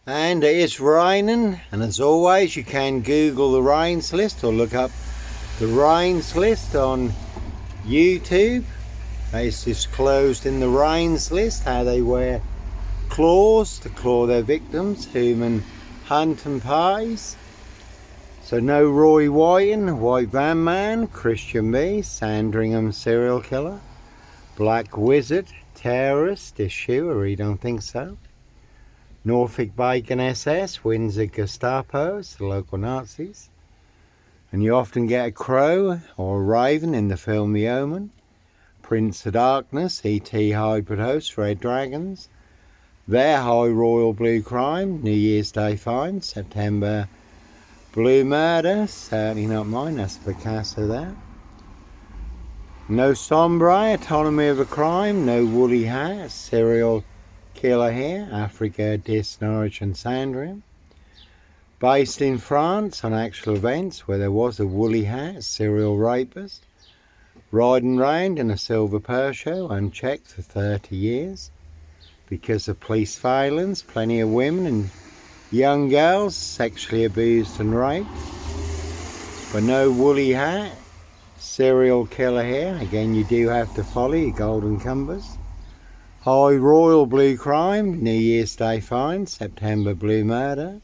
And it is raining, and as always you can Google the rains list or look up the rains list on YouTube. It's disclosed in the rains list how they wear claws to claw their victims, human hunting parties. So no Roy Whiten, White Van Man, Christian B, Sandringham serial killer, Black Wizard, terrorist issue, I really don't think so. Norfolk Bacon SS, Windsor Gestapos, the local Nazis. And you often get a crow or a raven in the film The Omen. Prince of Darkness, E.T. Hybrid Host, Red Dragons. Their High Royal Blue Crime, New Year's Day Find, September Blue Murder, certainly not mine, that's Picasso there. No Sombre, Autonomy of a Crime, No Woolly Hat, Serial Killer here, Africa, Dis, Norwich and Sandringham. Based in France on actual events where there was a woolly hat, serial rapist, riding round in a silver Peugeot unchecked for 30 years. Because of police violence, plenty of women and young girls sexually abused and raped. But no woolly hat, serial killer here. Again, you do have to follow your golden compass. High Royal Blue Crime, New Year's Day Find, September Blue Murder.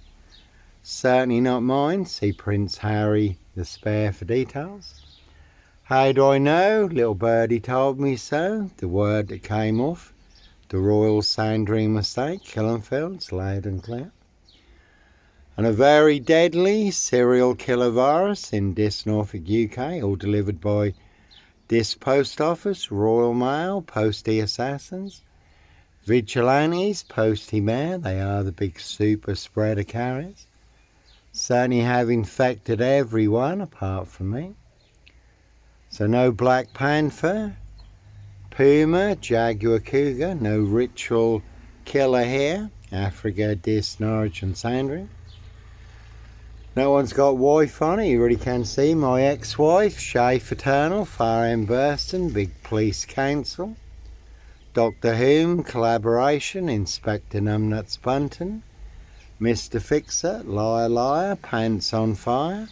Certainly not mine. See Prince Harry the Spare for details. How do I know? Little birdie told me so. The word that came off the Royal Sandringham estate, Killenfields, loud and clear. And a very deadly serial killer virus in Dis, Norfolk, UK, all delivered by Dis Post Office, Royal Mail, Postie Assassins, Vigilantes, Postie Mayor, they are the big super spreader carriers. Certainly have infected everyone apart from me. So no Black Panther, Puma, Jaguar Cougar, no ritual killer here, Africa, Dis, Norwich and Sandringham. No one's got wife on it, you really can see my ex-wife, Shay Fraternal, Far End Burston, Big Police Council, Doctor Whom, Collaboration, Inspector Numbnuts Bunton, Mr. Fixer, Liar Liar, Pants on Fire.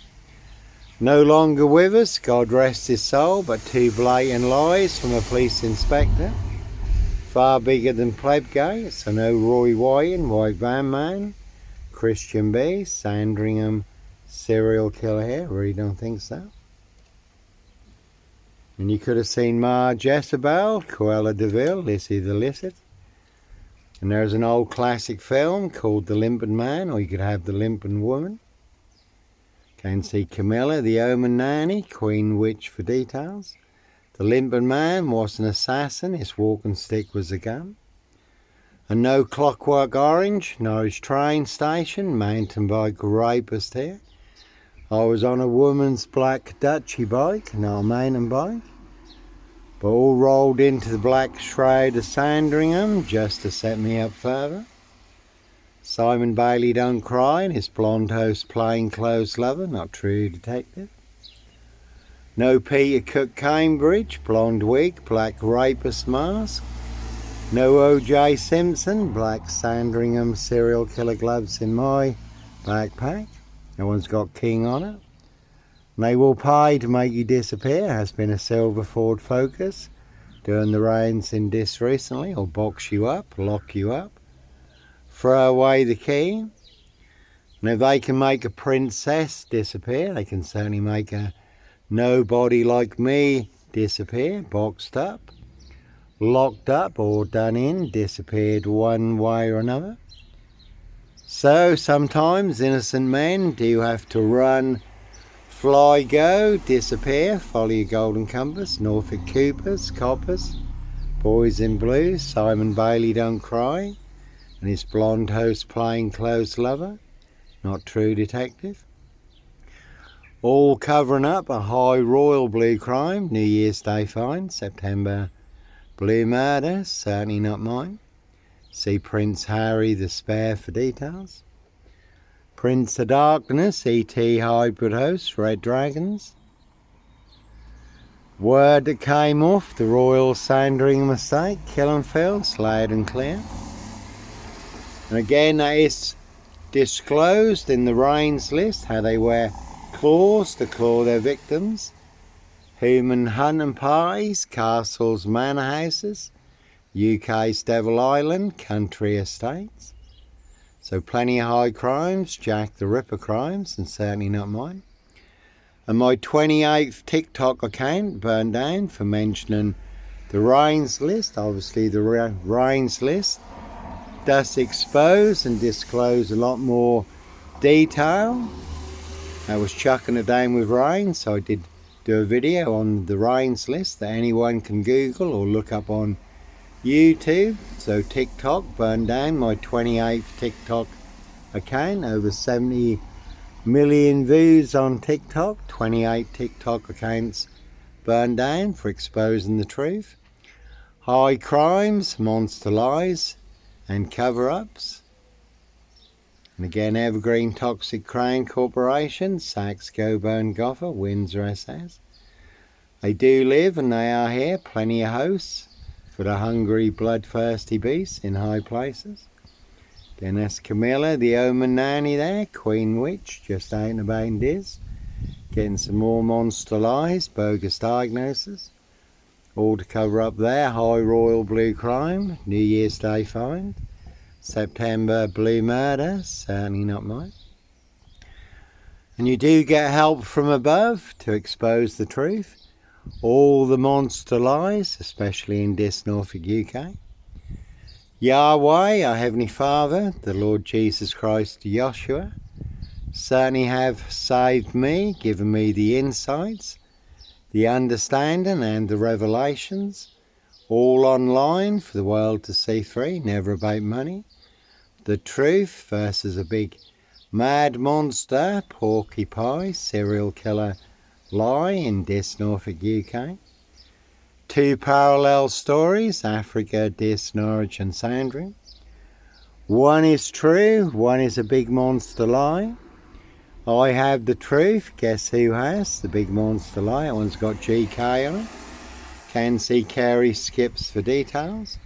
No longer with us, God rest his soul, but two blatant lies from a police inspector. Far bigger than Plebgate, so no Roy Whiten, White Van Man, Christian B, Sandringham serial killer here, really don't think so. And you could have seen Ma Jezebel, Cruella de Vil, Lissy the Licit. And there's an old classic film called The Limping Man, or you could have The Limping Woman. Can see Camilla, the Omen Nanny, Queen Witch for details. The Limping Man was an assassin, his walking stick was a gun. And no Clockwork Orange, Norwich train station, mountain bike rapist here. I was on a woman's black Dutchy bike, not a mountain bike. But all rolled into the black shroud of Sandringham just to set me up further. Simon Bailey don't cry and his blonde host plainclothes lover, not true detective. No Peter Cook Cambridge, blonde wig, black rapist mask. No O.J. Simpson, black Sandringham serial killer gloves in my backpack. No one's got King on it. And they will pay to make you disappear. Has been a silver Ford Focus doing the rounds in Dis recently, or box you up, lock you up, throw away the key. And if they can make a princess disappear, they can certainly make a nobody like me disappear, boxed up, locked up or done in, disappeared one way or another. So sometimes innocent men do have to run, fly, go, disappear, follow your golden compass, Norfolk Coopers, Coppers, Boys in Blue, Simon Bailey don't cry, and his blonde host plainclothes lover, not true detective. All covering up a high royal blue crime, New Year's Day find, September Blue Murder, certainly not mine. See Prince Harry the Spare for details. Prince of Darkness, E.T. Hybrid Host, Red Dragons. Word that came off the Royal Sandringham estate, Killenfields, loud and clear. And again, that is disclosed in the Rains list how they wear claws to claw their victims, human hunting parties, castles, manor houses, UK's Devil Island, country estates. So plenty of high crimes, Jack the Ripper crimes, and certainly not mine. And my 28th TikTok account burned down for mentioning the Rains list. Obviously the Rains list does expose and disclose a lot more detail. I was chucking it down with rain, so I did do a video on the Rains list that anyone can Google or look up on YouTube. So TikTok burned down my 28th TikTok account, over 70 million views on TikTok, 28 TikTok accounts burned down for exposing the truth. High crimes, monster lies and cover-ups. And again, Evergreen Toxic Crown Corporation, Saxe Coburn Gopher, Windsor SS. They do live and they are here, plenty of hosts for the hungry, bloodthirsty beasts in high places. Then that's Camilla, the Omen nanny there, Queen Witch, just out and about in Diz. Getting some more monster lies, bogus diagnosis. All to cover up their high royal blue crime, New Year's Day find. September blue murder, certainly not mine. And you do get help from above to expose the truth. All the monster lies, especially in this Norfolk, UK. Yahweh, our Heavenly Father, the Lord Jesus Christ, Joshua, certainly have saved me, given me the insights, the understanding and the revelations, all online for the world to see free, never about money. The truth versus a big mad monster, porcupine, serial killer lie in this Norfolk, UK. Two parallel stories, Africa, Dis, Norwich and Sandringham. One is true, one is a big monster lie. I have the truth, guess who has the big monster lie? That one's got GK on it. Can see Carey skips for details.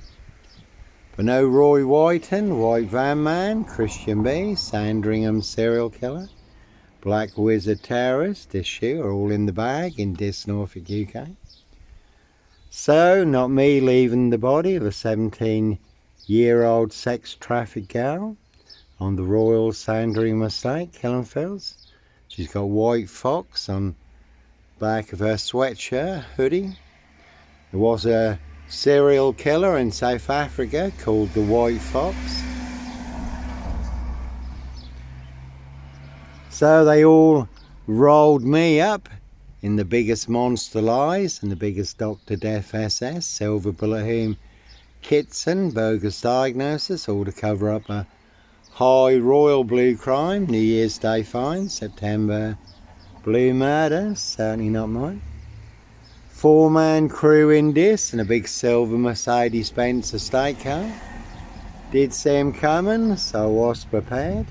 But no Roy Whiten, White Van Man, Christian B, Sandringham serial killer, Black Wizard terrorist issue are all in the bag in this Norfolk, UK. So, not me leaving the body of a 17-year-old sex trafficked girl on the Royal Sandringham estate, Killenfields. She's got white fox on the back of her sweatshirt, hoodie. There was a serial killer in South Africa called the White Fox. So they all rolled me up in the biggest monster lies and the biggest Dr. Death SS, Silver Bullet Whom, Kitson, bogus diagnosis, all to cover up a high royal blue crime, New Year's Day find, September blue murder, certainly not mine. 4-man crew in this and a big silver Mercedes-Benz estate car. Did see him coming, so I was prepared.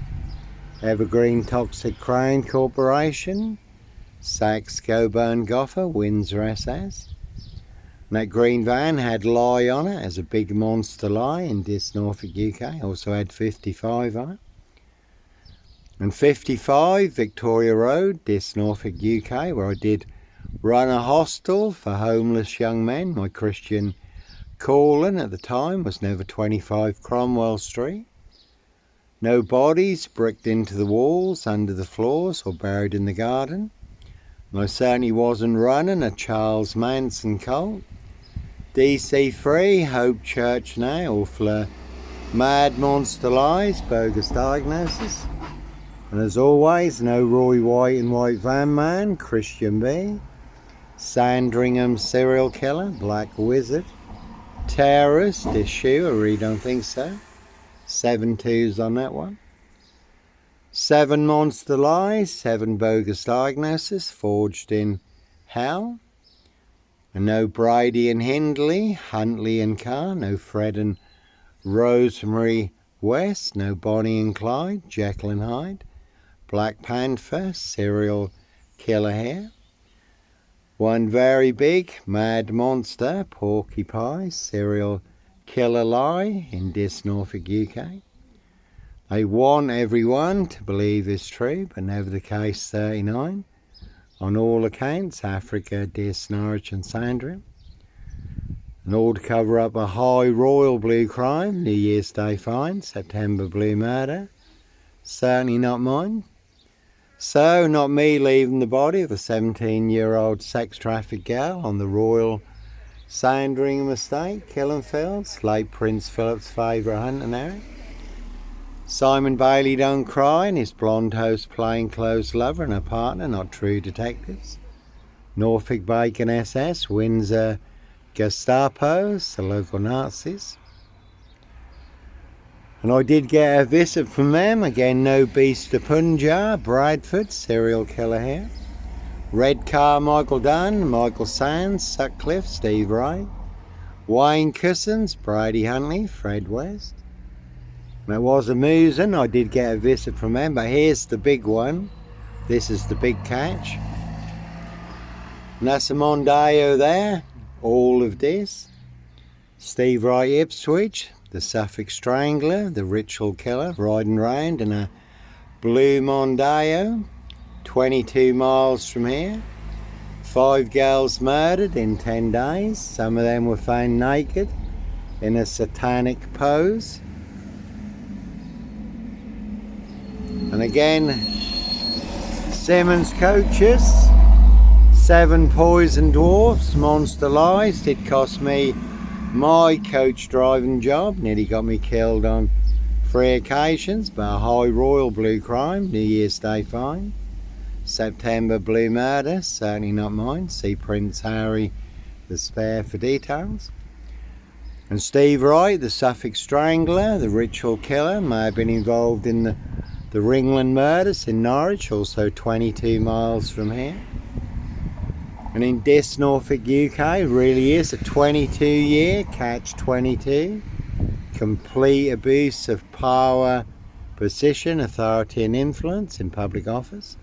Evergreen Toxic Crown Corporation, Saxe Coburn Gopher, Windsor SS. And that green van had lie on it as a big monster lie in this Norfolk, UK. Also had 55 on it. And 55 Victoria Road, this Norfolk, UK, where I did run a hostel for homeless young men. My Christian Coleman at the time was never 25 Cromwell Street. No bodies bricked into the walls, under the floors or buried in the garden. And I certainly wasn't running a Charles Manson cult. DC Free, Hope Church now, all full of mad monster lies, bogus diagnosis. And as always, no Roy White and White Van Man, Christian B, Sandringham serial killer, Black Wizard, terrorist issue, I really don't think so. 7 2s on that one. 7 monster lies, 7 bogus diagnoses forged in hell. And no Brady and Hindley, Huntley and Carr, no Fred and Rosemary West, no Bonnie and Clyde, Jekyll and Hyde, Black Panther, serial killer here. One very big mad monster, porcupine, serial killer lie in this Norfolk, UK. They want everyone to believe is true, but never the case 39. On all accounts, Africa, Dis, Norwich and Sandringham. And all to cover up a high royal blue crime, New Year's Day fine, September blue murder. Certainly not mine. So, not me leaving the body of a 17-year-old sex trafficked girl on the Royal Sandringham estate, Killenfields, late Prince Philip's favourite hunting area. Simon Bailey don't cry and his blonde host plainclothes lover and her partner, not true detectives. Norfolk Bacon SS, Windsor Gestapos, the local Nazis. And I did get a visit from them, again no beast of Punjab, Bradford, serial killer here. Red Car, Michael Dunn, Michael Sands, Sutcliffe, Steve Wright. Wayne Cousins, Brady Huntley, Fred West. And it was amusing, I did get a visit from them, but here's the big one. This is the big catch. And that's a Mondeo there, all of this. Steve Wright Ipswich, the Suffolk Strangler, the ritual killer, riding round in a blue Mondeo, 22 miles from here. 5 girls murdered in 10 days. Some of them were found naked in a satanic pose. And again, Simmons coaches, 7 poison dwarfs, monster-lised. It cost me my coach driving job, nearly got me killed on 3 occasions, but a high royal blue crime, New Year's Day fine. September blue murder, certainly not mine. See Prince Harry the Spare for details. And Steve Wright, the Suffolk Strangler, the ritual killer, may have been involved in the Ringland murders in Norwich, also 22 miles from here. And in Dis, Norfolk, UK, really is a 22-year catch-22. Complete abuse of power, position, authority and influence in public office.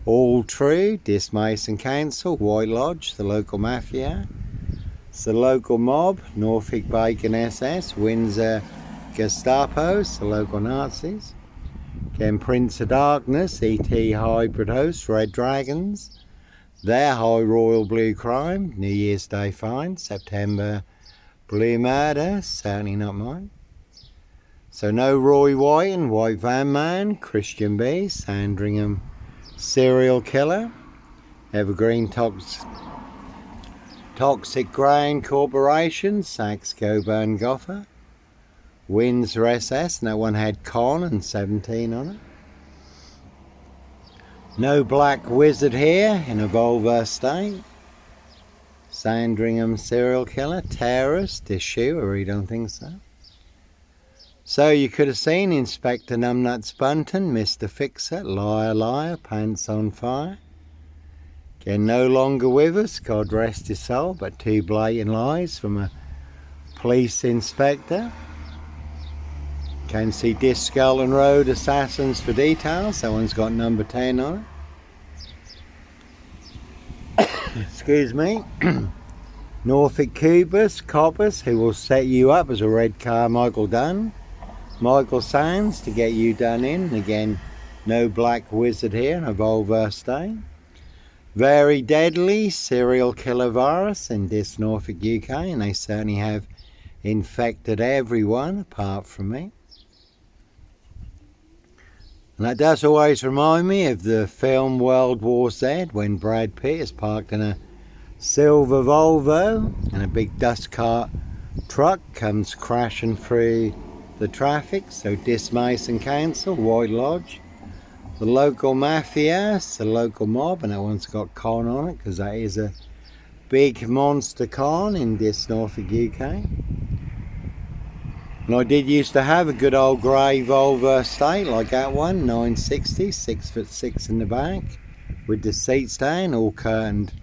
All true. Dis Mason Council, White Lodge, the local mafia. It's the local mob, Norfolk Bacon SS, Windsor Gestapos, the local Nazis. Again, Prince of Darkness, ET hybrid host, Red Dragons. Their high royal blue crime, New Year's Day fine, September blue murder, certainly not mine. So no Roy White and White Van Man, Christian B, Sandringham serial killer, Evergreen Toxic Grain Corporation, Saxe Coburn Goffer, Windsor SS, no one had Con and 17 on it. No Black Wizard here in a Volvo state. Sandringham serial killer, terrorist, issue, I really don't think so. So you could have seen Inspector Numbnuts Bunton, Mr. Fixer, Liar Liar, Pants on Fire. Again, no longer with us, God rest his soul, but 2 blatant lies from a police inspector. Can see Dis Scullin Road Assassins for details. That one's got number 10 on it. Excuse me. Norfolk Coppers, who will set you up as a red car, Michael Dunn. Michael Sands to get you done in. And again, no Black Wizard here in a Volvo stain. Very deadly serial killer virus in Dis Norfolk UK, and they certainly have infected everyone apart from me. And that does always remind me of the film World War Z, when Brad Pitt is parked in a silver Volvo and a big dust cart truck comes crashing through the traffic. So Dis Mason Council, White Lodge, the local mafia, the local mob, and that one's got con on it because that is a big monster con in Dis Norfolk UK. And I did used to have a good old grey Volvo estate like that one, 960, 6'6" in the back, with the seats down, all curtained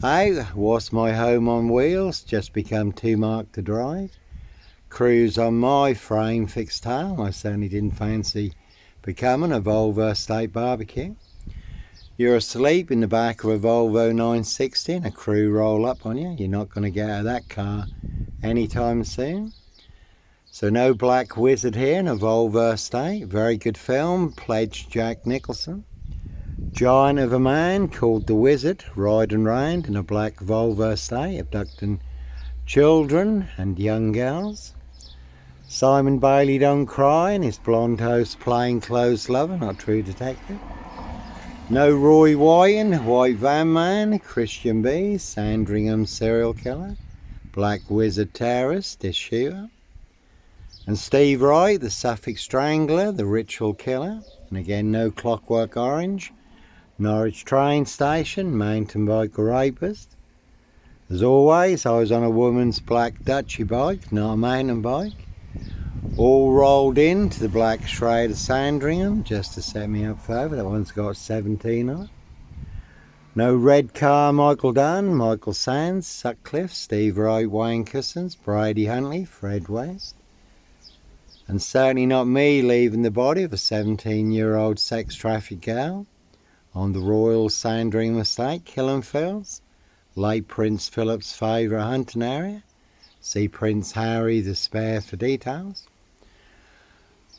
out. Was my home on wheels, just become too marked to drive. Cruise on my frame fixed tail. I certainly didn't fancy becoming a Volvo estate barbecue. You're asleep in the back of a Volvo 960 and a crew roll up on you. You're not going to get out of that car anytime soon. So no Black Wizard here in a Volvo estate. Very good film, pledged Jack Nicholson. Giant of a man called the Wizard, riding round in a black Volvo estate, abducting children and young girls. Simon Bailey Don't Cry and his blonde host plainclothes lover, not true detective. No Roy Wyton, White Van Man, Christian B, Sandringham serial killer, Black Wizard terrorist, this shooter. And Steve Wright, the Suffolk Strangler, the Ritual Killer. And again, no Clockwork Orange, Norwich train station, mountain bike rapist. As always, I was on a woman's black Dutchy bike, not a mountain bike. All rolled into the black shroud of Sandringham just to set me up further. That one's got 17 on it. No red car, Michael Dunn, Michael Sands, Sutcliffe, Steve Wright, Wayne Cousins, Brady Huntley, Fred West. And certainly not me leaving the body of a 17-year-old sex trafficked girl on the Royal Sandringham estate, Killenfields, late Prince Philip's favourite hunting area. See Prince Harry the Spare for details.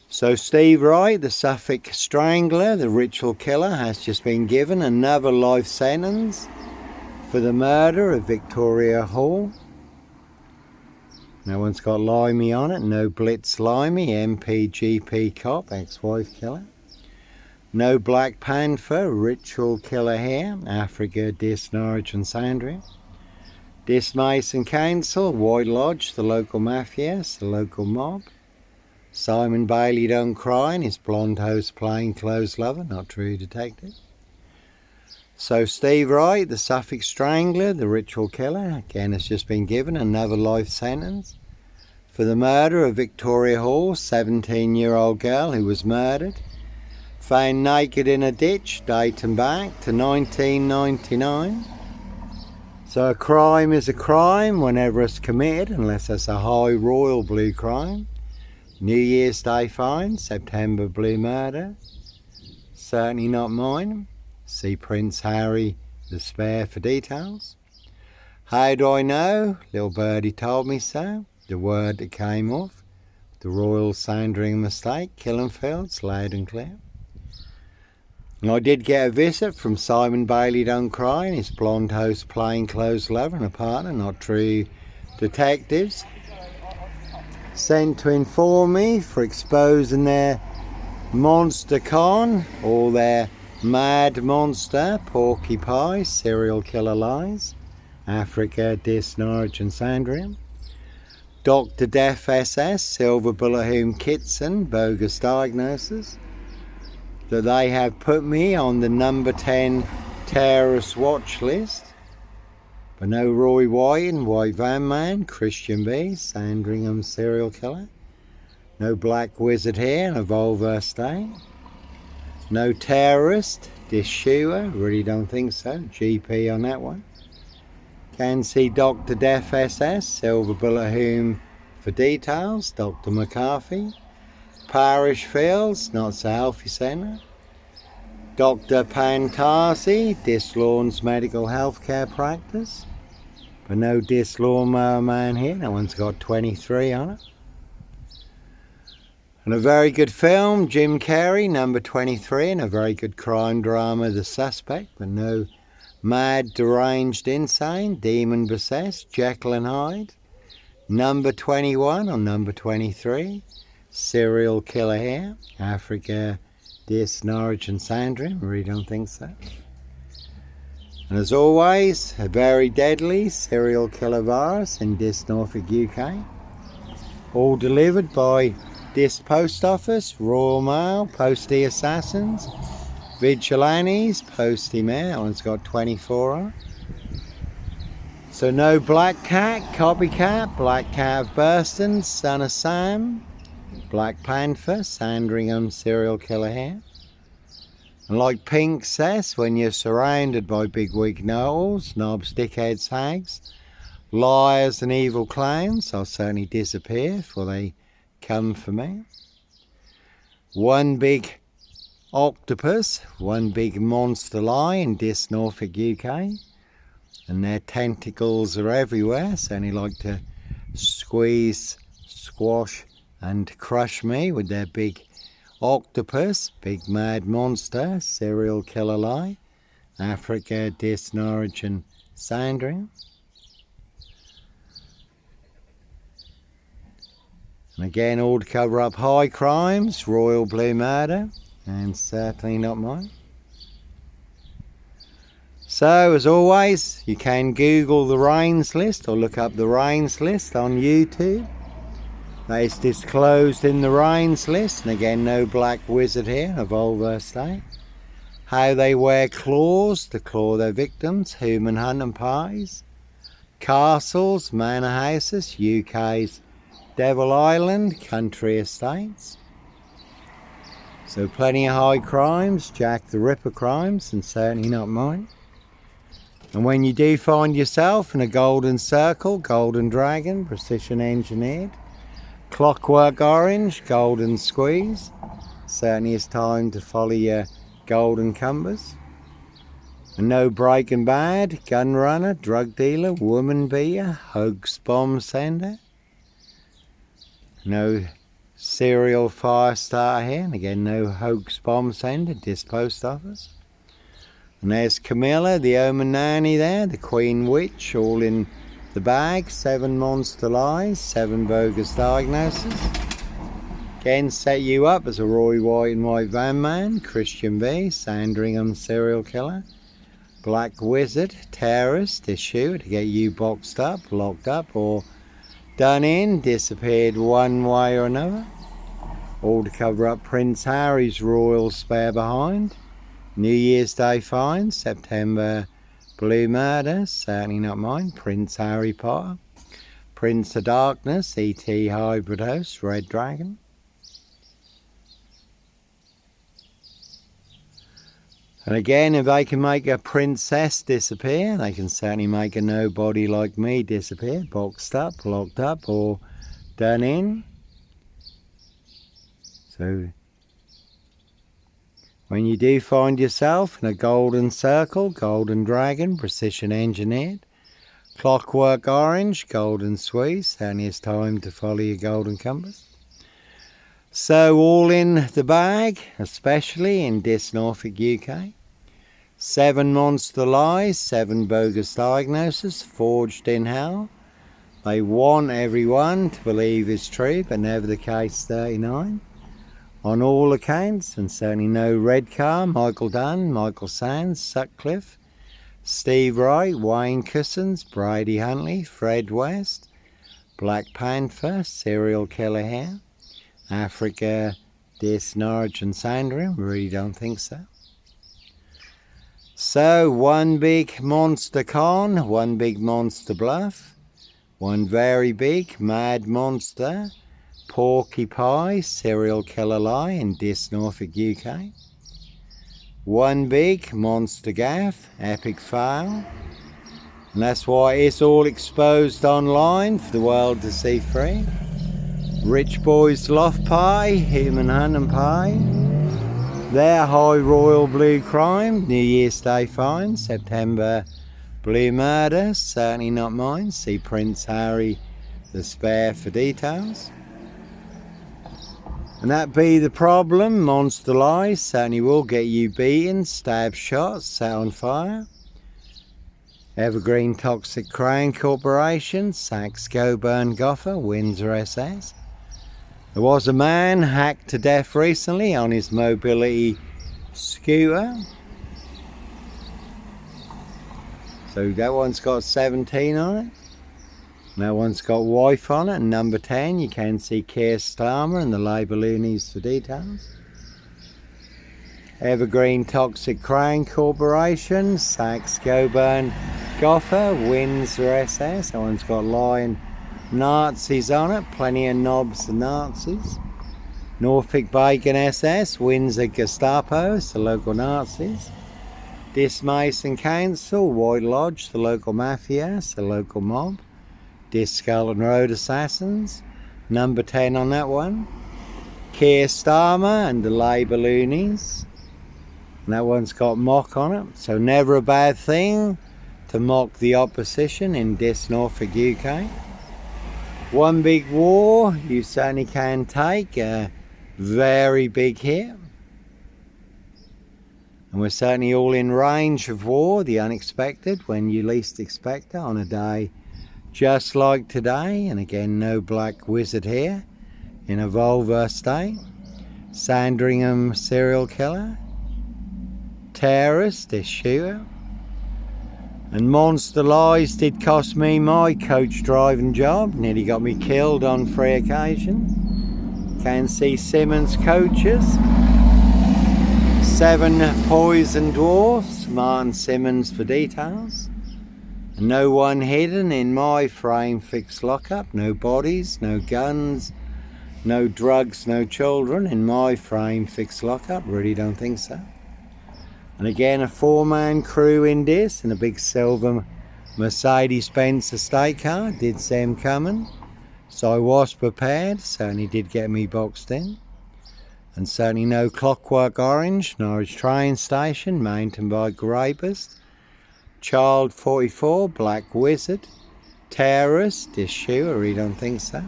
So Steve Wright, the Suffolk Strangler, the Ritual Killer, has just been given another life sentence for the murder of Victoria Hall. No one's got Limey on it. No Blitz Limey, MPGP cop, ex-wife killer. No Black Panther, Ritual Killer here, Africa, Dis, Norwich and Sandringham. Dis Mason Council, White Lodge, the local mafia, the local mob. Simon Bailey Don't Cry and his blonde host plainclothes lover, not true detective. So Steve Wright, the Suffolk Strangler, the Ritual Killer, again has just been given another life sentence for the murder of Victoria Hall, 17-year-old girl who was murdered, found naked in a ditch dating back to 1999. So a crime is a crime whenever it's committed, unless it's a high royal blue crime. New Year's Day fine, September blue murder, certainly not mine. See Prince Harry the Spare for details. How do I know? Little birdie told me so. The word that came off the Royal Sandringham estate, Killenfields, loud and clear. And I did get a visit from Simon Bailey Don't Cry and his blonde host plainclothes lover and a partner, not true detectives, sent to inform me for exposing their monster con, all their mad monster, porcupine, serial killer lies, Africa, Dis, Norwich and Sandringham. Dr. Death SS, Silver Bullet Whom Kitson, bogus diagnosis, that they have put me on the number 10 terrorist watch list. But no Roy Wyton, White Van Man, Christian B, Sandringham serial killer. No Black Wizard here in a Volvo estate. No terrorist, this shooter, really don't think so. GP on that one. Can see Dr. Death SS, Silver Bullet Whom for details. Dr. McCarthy. Parish Fields, not so healthy centre. Dr. Pantasi, Dislawns Medical Healthcare Practice. But no Dis Lawnmower Man here, that one's got 23 on it. And a very good film, Jim Carrey, number 23, and a very good crime drama, The Suspect, but no mad, deranged, insane, demon possessed, Jekyll and Hyde. Number 21 or number 23, serial killer here, Africa, Dis, Norwich and Sandringham, really don't think so. And as always, a very deadly serial killer virus in Dis, Norfolk, UK. All delivered by Dis Post Office, Royal Mail, Postie Assassins, Vigilantes, Postie Mail, that one's got 24 on. So no Black Cat, Copycat, Black Cat of Burston, Son of Sam, Black Panther, Sandringham serial killer here. And like Pink says, when you're surrounded by bigwig know-alls, knobs, dickheads, hags, liars and evil clowns, I'll certainly disappear before they come for me. One big octopus, one big monster lie in Dis, Norfolk, UK, and their tentacles are everywhere, so only like to squeeze, squash, and crush me with their big octopus, big mad monster, serial killer lie, Africa, Norwich and Sandringham. And again, all to cover up high crimes, royal blue murder, and certainly not mine. So, as always, you can Google the Rains list or look up the Rains list on YouTube. That is disclosed in the Rains list, and again, no black wizard here, a vulva state. How they wear claws to claw their victims, human hunting pies, castles, manor houses, UK's Devil Island, country estates. So plenty of high crimes, Jack the Ripper crimes, and certainly not mine. And when you do find yourself in a golden circle, golden dragon, precision engineered, clockwork orange, golden squeeze, certainly it's time to follow your golden compass. And no breaking bad, gun runner, drug dealer, woman beater, hoax bomb sender. No serial fire starter here, and again no hoax bomb sender, this post office. And there's Camilla, the omen nanny there, the queen witch, all in the bag. 7 monster lies, 7 bogus diagnoses. Again, set you up as a Roy White and White van man, Christian B, Sandringham serial killer, black wizard, terrorist issue to get you boxed up, locked up, or done in, disappeared one way or another. All to cover up Prince Harry's royal spare behind. New Year's Day fine, September blue murder, certainly not mine, Prince Harry Potter. Prince of Darkness, E.T. hybrid host, Red Dragon. And again, if they can make a princess disappear, they can certainly make a nobody like me disappear, boxed up, locked up, or done in. So when you do find yourself in a golden circle, golden dragon, precision engineered, clockwork orange, golden squeeze, certainly it's time to follow your golden compass. So all in the bag, especially in Norfolk, UK. 7 monster lies, 7 bogus diagnoses, forged in hell. They want everyone to believe it's true, but never the case 39. On all accounts, and certainly no red car, Michael Dunn, Michael Sands, Sutcliffe, Steve Wright, Wayne Cousins, Brady Huntley, Fred West, Black Panther, serial killer here, Africa, Norwich and Sandringham, really don't think so. So, one big monster con, one big monster bluff, one very big mad monster, Porky Pie, serial killer lie in Norfolk, UK. One big monster gaff, epic fail. And that's why it's all exposed online for the world to see free. Rich Boys Loft Pie, Human Hunting Pie. Their high royal blue crime, New Year's Day fine, September blue murder, certainly not mine. See Prince Harry the Spare for details. And that be the problem, monster lies certainly will get you beaten, stabbed, shot, set on fire. Evergreen Toxic Crown Corporation, Saks Coburn Goffer, Windsor SS. There was a man hacked to death recently on his mobility scooter. So that one's got 17 on it. That one's got wife on it, and number 10 you can see Keir Starmer and the Labour loonies for details. Evergreen Toxic Crown Corporation, Saks Coburn Goffer, Windsor SS. That one's got Lion Nazis on it, plenty of knobs and Nazis. Norfolk Bacon SS, Windsor Gestapo, the local Nazis. Mason Council, White Lodge, the local mafia, the local mob. Scarlet Road Assassins, number 10 on that one. Keir Starmer and the Labour loonies. And that one's got mock on it, so never a bad thing to mock the opposition in Norfolk, UK. One big war you certainly can take, very big here. And we're certainly all in range of war, the unexpected, when you least expect it, on a day just like today. And again, no black wizard here in a vulva state. Sandringham serial killer, terrorist, shooter. And monster lies did cost me my coach driving job, nearly got me killed on 3 occasions. Can see Simmons coaches. 7 poison dwarfs, Martin Simmons for details. And no one hidden in my frame fixed lockup, no bodies, no guns, no drugs, no children in my frame fixed lockup, really don't think so. And again, a 4-man crew in this, and a big silver Mercedes-Benz estate car, did see him coming. So I was prepared, certainly did get me boxed in. And certainly no Clockwork Orange, Norwich train station, mountain bike rapist, child 44, black wizard, terrorist, issue, I really don't think so.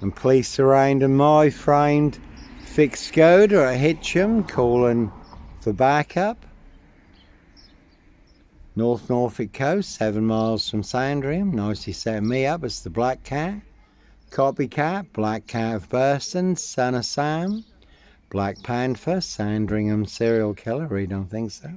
And police surrounding my framed fixed Skoda at Hitcham, calling for backup. North Norfolk coast, 7 miles from Sandringham, nicely setting me up as the black cat. Copycat, Black Cat of Burston, Son of Sam, Black Panther, Sandringham serial killer, really don't think so.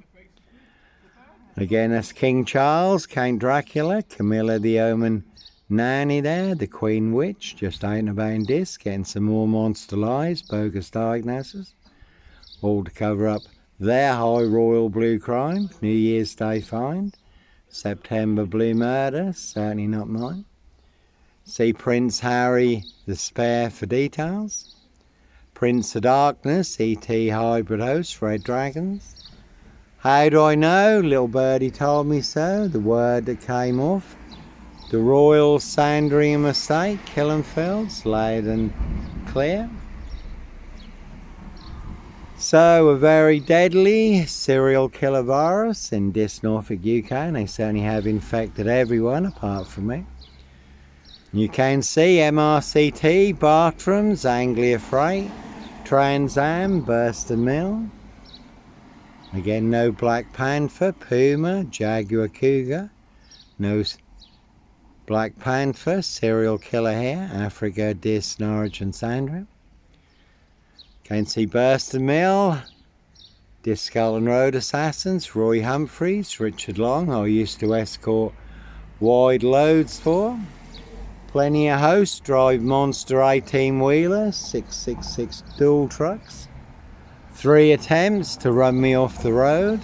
Again, that's King Charles, Count Dracula, Camilla the Omen Nanny there, the Queen Witch, just out and about in this, getting some more monster lies, bogus diagnosis, all to cover up their high royal blue crime, New Year's Day find, September blue murder, certainly not mine. See Prince Harry the Spare for details. Prince of Darkness, E.T. Hybrid Host, Red Dragons. How do I know? Little birdie told me so, the word that came off. The Royal Sandringham Estate, Killenfields, loud and clear. So, a very deadly serial killer virus in this Norfolk, UK, and they certainly have infected everyone apart from me. You can see MRCT, Bartrams, Anglia Freight, Trans Am, Burston Mill. Again, no Black Panther, Puma, Jaguar Cougar. No Black Panther, serial killer here, Africa, Dis, Norwich and Sandringham. Can see Burston Mill, Discalton Road Assassins, Roy Humphreys, Richard Long, I used to escort wide loads for. Plenty of hosts, drive monster 18-wheeler, 666 dual trucks. 3 attempts to run me off the road.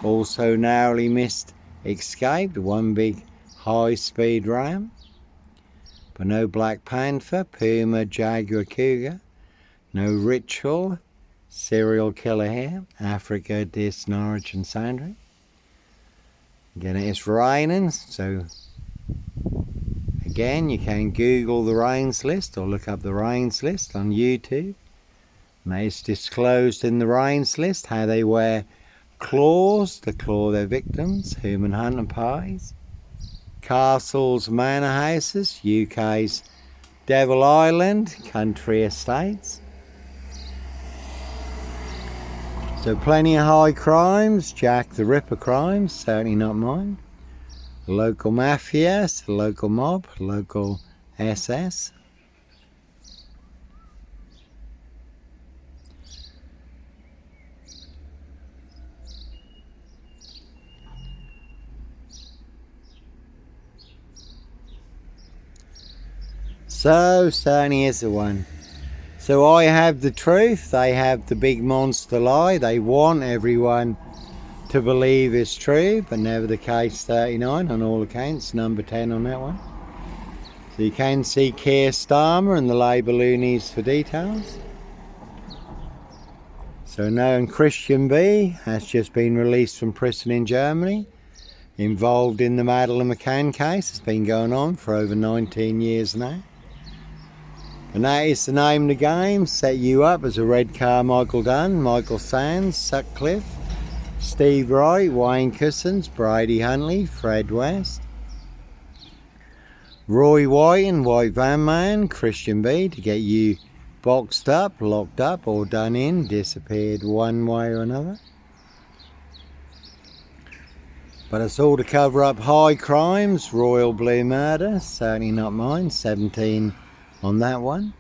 Also narrowly missed escaped, 1 big high-speed ram. But no Black Panther, Puma, Jaguar Cougar. No Ritual, serial killer here, Africa, Dis, Norwich and Sandringham. Again, it's raining, so again, you can Google the rains list or look up the rains list on YouTube. And it's disclosed in the rains list how they wear claws to claw their victims, human hunting parties, castles, manor houses, UK's Devil Island, country estates. So plenty of high crimes, Jack the Ripper crimes, certainly not mine. Local mafia, local mob, local SS. So certainly is the one. So I have the truth, they have the big monster lie. They want everyone to believe it's true, but never the case. 39 on all accounts, number 10 on that one. So you can see Keir Starmer and the Labour loonies for details. So known Christian B has just been released from prison in Germany, involved in the Madeleine McCann case. It's been going on for over 19 years now. And that is the name of the game. Set you up as a Red Carmichael Dunn, Michael Sands, Sutcliffe, Steve Wright, Wayne Cousins, Brady Huntley, Fred West. Roy White and White Van Man, Christian B, to get you boxed up, locked up, or done in, disappeared one way or another. But it's all to cover up high crimes, royal blue murder, certainly not mine, 17 on that one.